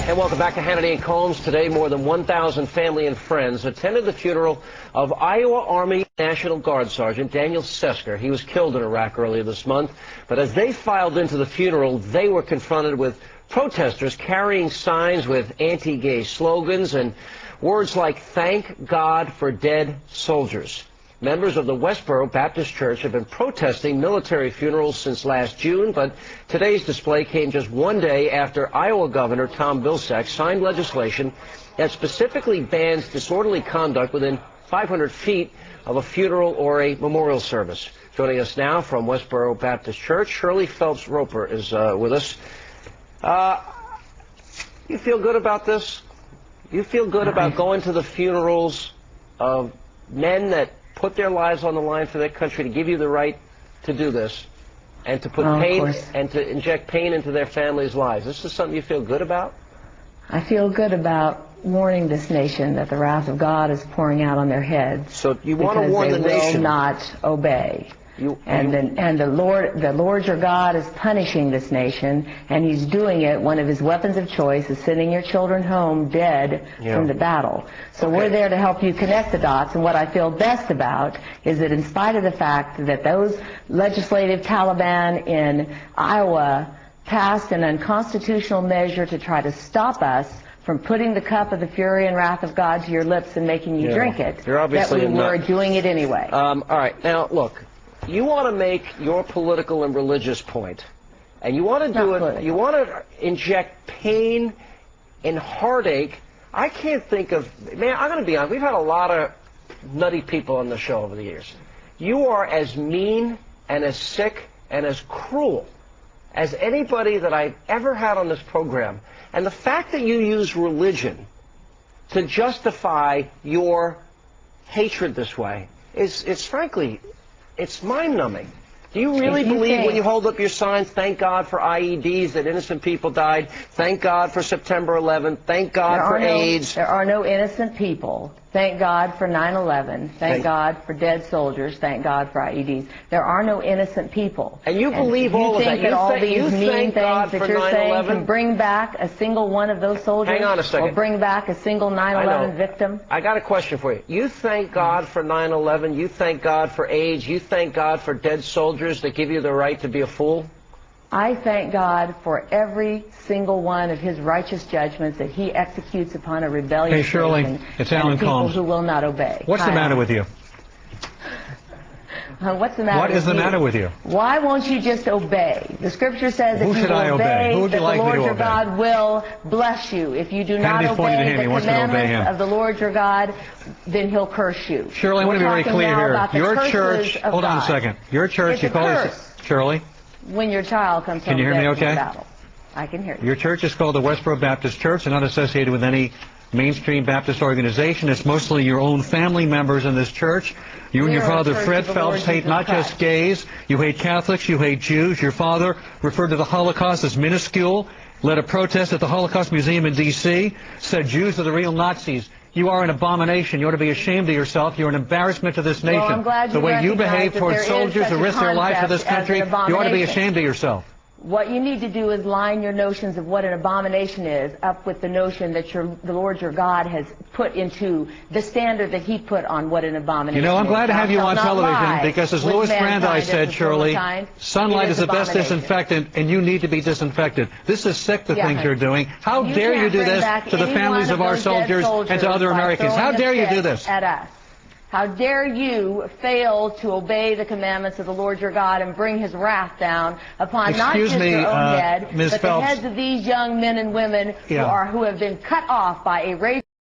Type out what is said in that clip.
And welcome back to Hannity and Colmes. Today, more than 1,000 family and friends attended the funeral of Iowa Army National Guard Sergeant Daniel Sesker. He was killed in Iraq earlier this month. But as they filed into the funeral, they were confronted with protesters carrying signs with anti-gay slogans and words like, "Thank God for dead soldiers." Members of the Westboro Baptist Church have been protesting military funerals since last June, but today's display came just one day after Iowa Governor Tom Vilsack signed legislation that specifically bans disorderly conduct within 500 feet of a funeral or a memorial service. Joining us now from Westboro Baptist Church, Shirley Phelps Roper is with us. You feel good about this? You feel good about going to the funerals of men that put their lives on the line for their country, to give you the right to do this, and to put pain and to inject pain into their families' lives? This is something you feel good about? I feel good about warning this nation that the wrath of God is pouring out on their heads. So you want to warn the nation? Because they will not obey. The Lord your God is punishing this nation, and he's doing it. One of his weapons of choice is sending your children home dead from the battle. So we're there to help you connect the dots, and what I feel best about is that in spite of the fact that those legislative Taliban in Iowa passed an unconstitutional measure to try to stop us from putting the cup of the fury and wrath of God to your lips and making you drink it, that we were doing it anyway. All right, now look. You want to make your political and religious point, and you want to do it. You want to inject pain and heartache. I can't think of, man, I'm going to be honest, we've had a lot of nutty people on the show over the years. You are as mean and as sick and as cruel as anybody that I've ever had on this program. And the fact that you use religion to justify your hatred this way is frankly, it's mind-numbing. Do you really believe when you hold up your signs, thank God for IEDs, that innocent people died, thank God for September 11th, thank God for AIDS? There are no innocent people. Thank God for 9/11. Thank God for dead soldiers. Thank God for IEDs. There are no innocent people. And you believe all of that? You think that all these mean things that you're saying can bring back a single one of those soldiers? Hang on a second. Or bring back a single 9/11 victim? I got a question for you. You thank God for 9/11. You thank God for AIDS. You thank God for dead soldiers that give you the right to be a fool? I thank God for every single one of his righteous judgments that he executes upon a rebellious Hey, Shirley, it's Alan Colmes. People who will not obey. What's the matter with you? What's the matter What is the matter with you? Why won't you just obey? The scripture says that Who should I obey? Who would you like me to obey? The Lord your God will bless you. If you do not obey the commandments of the Lord your God, then he'll curse you. Shirley, I want to be very clear here. Your church, hold on a second. Your church, you call it, Shirley? When your child comes home dead from battle. I can hear you. Your church is called the Westboro Baptist Church. They're not associated with any mainstream Baptist organization. It's mostly your own family members in this church. You and your father, Fred Phelps, hate not just gays. You hate Catholics. You hate Jews. Your father referred to the Holocaust as minuscule, led a protest at the Holocaust Museum in D.C., said Jews are the real Nazis. You are an abomination. You ought to be ashamed of yourself. You're an embarrassment to this nation. Well, I'm glad the way you behave towards soldiers who risk their lives for this country, you ought to be ashamed of yourself. What you need to do is line your notions of what an abomination is up with the notion that the Lord your God has put into the standard that he put on what an abomination is. You know, I'm glad to have you on television because, as Louis Brandeis said, Shirley, sunlight is the best disinfectant, and you need to be disinfected. This is sick, the things you're doing. How dare you do this to the families of our soldiers and to other Americans? How dare you do this? At us. How dare you fail to obey the commandments of the Lord your God and bring his wrath down upon not just your own head, but the heads of these young men and women who have been cut off by a race